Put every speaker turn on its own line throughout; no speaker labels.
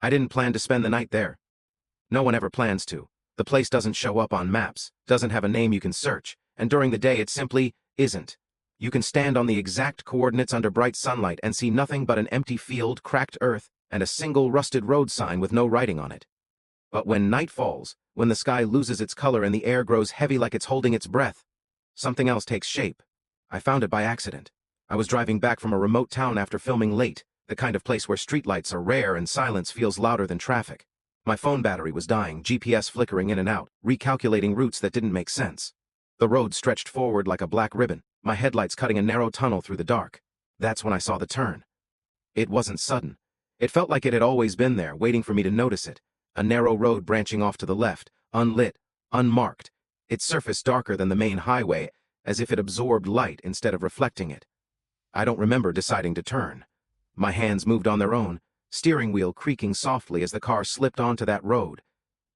I didn't plan to spend the night there. No one ever plans to. The place doesn't show up on maps, doesn't have a name you can search, and during the day it simply isn't. You can stand on the exact coordinates under bright sunlight and see nothing but an empty field, cracked earth, and a single rusted road sign with no writing on it. But when night falls, when the sky loses its color and the air grows heavy like it's holding its breath, something else takes shape. I found it by accident. I was driving back from a remote town after filming late, the kind of place where streetlights are rare and silence feels louder than traffic. My phone battery was dying, GPS flickering in and out, recalculating routes that didn't make sense. The road stretched forward like a black ribbon, my headlights cutting a narrow tunnel through the dark. That's when I saw the turn. It wasn't sudden. It felt like it had always been there, waiting for me to notice it. A narrow road branching off to the left, unlit, unmarked. Its surface darker than the main highway, as if it absorbed light instead of reflecting it. I don't remember deciding to turn. My hands moved on their own, steering wheel creaking softly as the car slipped onto that road.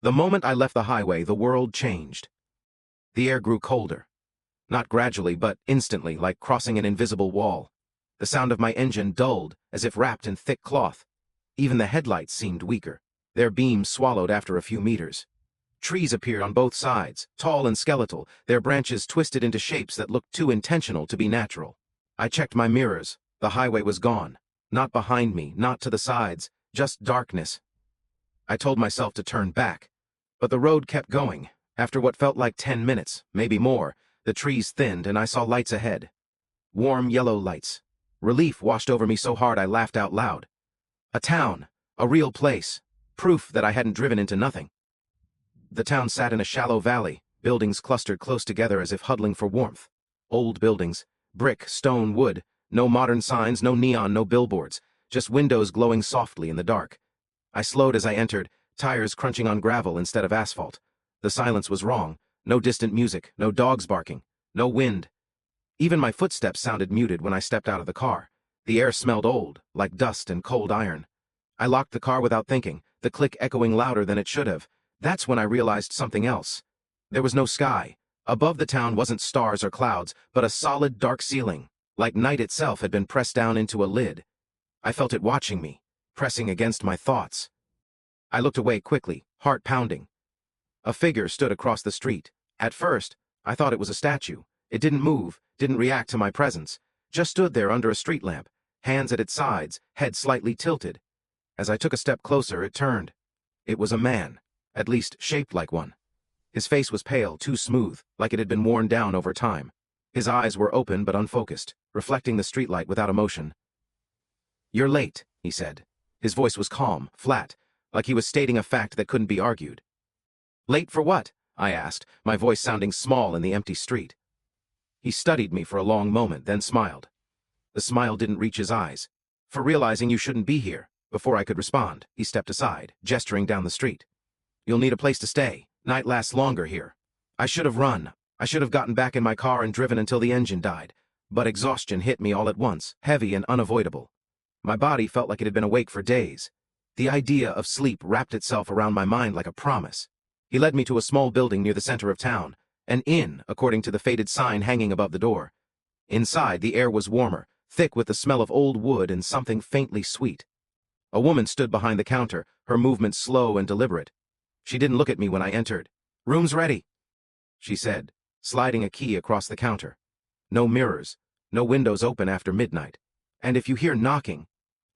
The moment I left the highway, the world changed. The air grew colder. Not gradually, but instantly, like crossing an invisible wall. The sound of my engine dulled, as if wrapped in thick cloth. Even the headlights seemed weaker, their beams swallowed after a few meters. Trees appeared on both sides, tall and skeletal, their branches twisted into shapes that looked too intentional to be natural. I checked my mirrors. The highway was gone. Not behind me, not to the sides, just darkness. I told myself to turn back, but the road kept going. After what felt like 10 minutes, maybe more, the trees thinned and I saw lights ahead. Warm yellow lights. Relief washed over me so hard I laughed out loud. A town, a real place, proof that I hadn't driven into nothing. The town sat in a shallow valley, buildings clustered close together as if huddling for warmth. Old buildings, brick, stone, wood, no modern signs, no neon, no billboards, just windows glowing softly in the dark. I slowed as I entered, tires crunching on gravel instead of asphalt. The silence was wrong. No distant music, no dogs barking, no wind. Even my footsteps sounded muted when I stepped out of the car. The air smelled old, like dust and cold iron. I locked the car without thinking, the click echoing louder than it should have. That's when I realized something else. There was no sky. Above the town wasn't stars or clouds, but a solid dark ceiling, like night itself had been pressed down into a lid. I felt it watching me, pressing against my thoughts. I looked away quickly, heart pounding. A figure stood across the street. At first, I thought it was a statue. It didn't move, didn't react to my presence, just stood there under a street lamp, hands at its sides, head slightly tilted. As I took a step closer, it turned. It was a man, at least shaped like one. His face was pale, too smooth, like it had been worn down over time. His eyes were open but unfocused, reflecting the streetlight without emotion. "You're late," he said. His voice was calm, flat, like he was stating a fact that couldn't be argued. "Late for what?" I asked, my voice sounding small in the empty street. He studied me for a long moment, then smiled. The smile didn't reach his eyes. "For realizing you shouldn't be here." Before I could respond, he stepped aside, gesturing down the street. "You'll need a place to stay. Night lasts longer here." I should have run. I should have gotten back in my car and driven until the engine died. But exhaustion hit me all at once, heavy and unavoidable. My body felt like it had been awake for days. The idea of sleep wrapped itself around my mind like a promise. He led me to a small building near the center of town, an inn, according to the faded sign hanging above the door. Inside, the air was warmer, thick with the smell of old wood and something faintly sweet. A woman stood behind the counter, her movements slow and deliberate. She didn't look at me when I entered. "Room's ready," she said, sliding a key across the counter. "No mirrors, no windows open after midnight. And if you hear knocking—"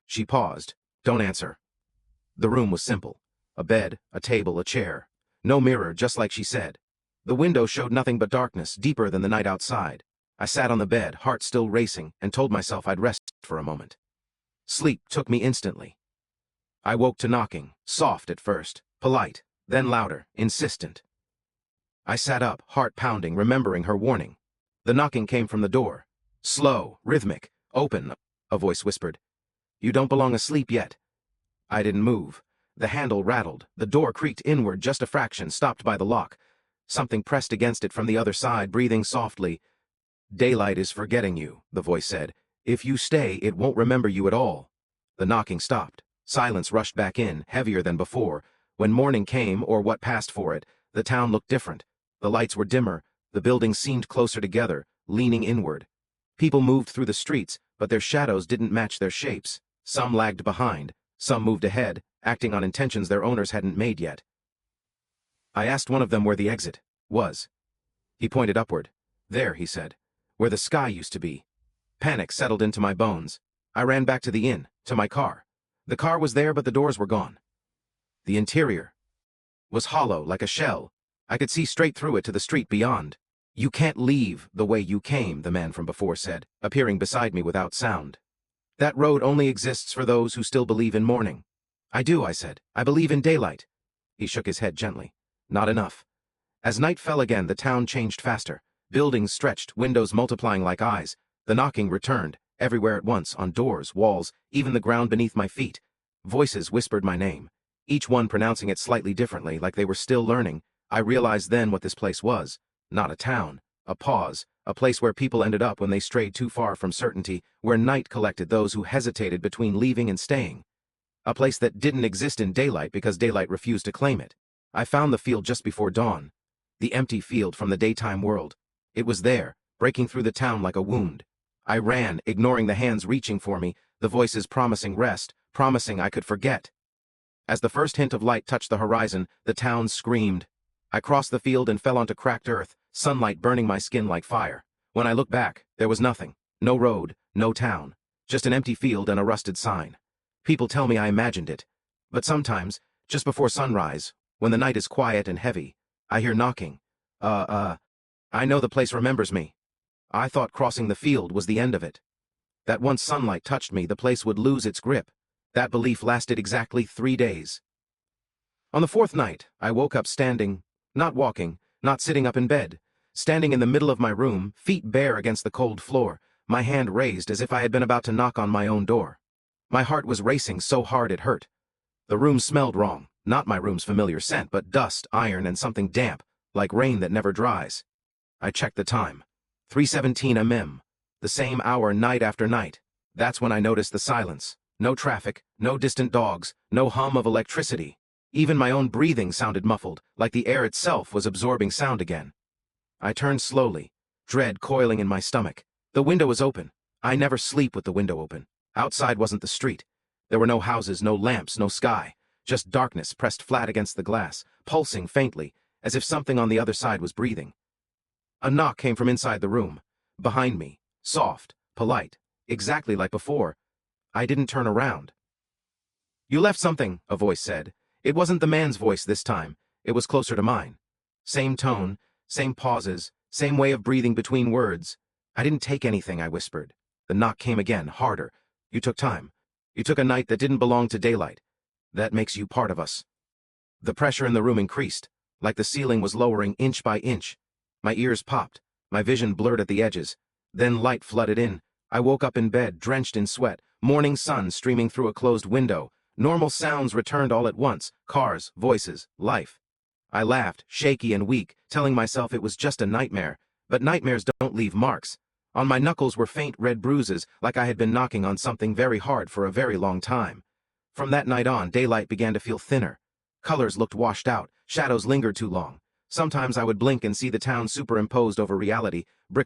She paused. "Don't answer." The room was simple. A bed, a table, a chair. No mirror, just like she said. The window showed nothing but darkness, deeper than the night outside. I sat on the bed, heart still racing, and told myself I'd rest for a moment. Sleep took me instantly. I woke to knocking, soft at first, polite, then louder, insistent. I sat up, heart pounding, remembering her warning. The knocking came from the door. Slow, rhythmic, open, a voice whispered. "You don't belong asleep yet." I didn't move. The handle rattled, the door creaked inward just a fraction, stopped by the lock. Something pressed against it from the other side, breathing softly. "Daylight is forgetting you," the voice said. "If you stay, it won't remember you at all." The knocking stopped. Silence rushed back in, heavier than before. When morning came, or what passed for it, the town looked different. The lights were dimmer, the buildings seemed closer together, leaning inward. People moved through the streets, but their shadows didn't match their shapes. Some lagged behind, some moved ahead, acting on intentions their owners hadn't made yet. I asked one of them where the exit was. He pointed upward. There, he said, where the sky used to be. Panic settled into my bones. I ran back to the inn, to my car. The car was there, but the doors were gone. The interior was hollow, like a shell. I could see straight through it to the street beyond. You can't leave the way you came, the man from before said, appearing beside me without sound. That road only exists for those who still believe in morning. I do, I said. I believe in daylight. He shook his head gently. Not enough. As night fell again, the town changed faster. Buildings stretched, windows multiplying like eyes. The knocking returned, everywhere at once, on doors, walls, even the ground beneath my feet. Voices whispered my name, each one pronouncing it slightly differently, like they were still learning. I realized then what this place was. Not a town, a pause, a place where people ended up when they strayed too far from certainty, where night collected those who hesitated between leaving and staying. A place that didn't exist in daylight because daylight refused to claim it. I found the field just before dawn. The empty field from the daytime world. It was there, breaking through the town like a wound. I ran, ignoring the hands reaching for me, the voices promising rest, promising I could forget. As the first hint of light touched the horizon, the town screamed. I crossed the field and fell onto cracked earth, sunlight burning my skin like fire. When I looked back, there was nothing. No road, no town. Just an empty field and a rusted sign. People tell me I imagined it. But sometimes, just before sunrise, when the night is quiet and heavy, I hear knocking. I know the place remembers me. I thought crossing the field was the end of it. That once sunlight touched me, the place would lose its grip. That belief lasted exactly 3 days. On the fourth night, I woke up standing, not walking, not sitting up in bed, standing in the middle of my room, feet bare against the cold floor, my hand raised as if I had been about to knock on my own door. My heart was racing so hard it hurt. The room smelled wrong, not my room's familiar scent, but dust, iron, and something damp, like rain that never dries. I checked the time. 3:17 m.m. The same hour night after night. That's when I noticed the silence. No traffic, no distant dogs, no hum of electricity. Even my own breathing sounded muffled, like the air itself was absorbing sound again. I turned slowly, dread coiling in my stomach. The window was open. I never sleep with the window open. Outside wasn't the street. There were no houses, no lamps, no sky. Just darkness pressed flat against the glass, pulsing faintly, as if something on the other side was breathing. A knock came from inside the room. Behind me. Soft, polite, exactly like before. I didn't turn around. "You left something," a voice said. It wasn't the man's voice this time. It was closer to mine. Same tone, same pauses, same way of breathing between words. "I didn't take anything," I whispered. The knock came again, harder. "You took time. You took a night that didn't belong to daylight. That makes you part of us." The pressure in the room increased, like the ceiling was lowering inch by inch. My ears popped, my vision blurred at the edges. Then light flooded in. I woke up in bed, drenched in sweat, morning sun streaming through a closed window. Normal sounds returned all at once, cars, voices, life. I laughed, shaky and weak, telling myself it was just a nightmare. But nightmares don't leave marks. On my knuckles were faint red bruises, like I had been knocking on something very hard for a very long time. From that night on, daylight began to feel thinner. Colors looked washed out, shadows lingered too long. Sometimes I would blink and see the town superimposed over reality, brick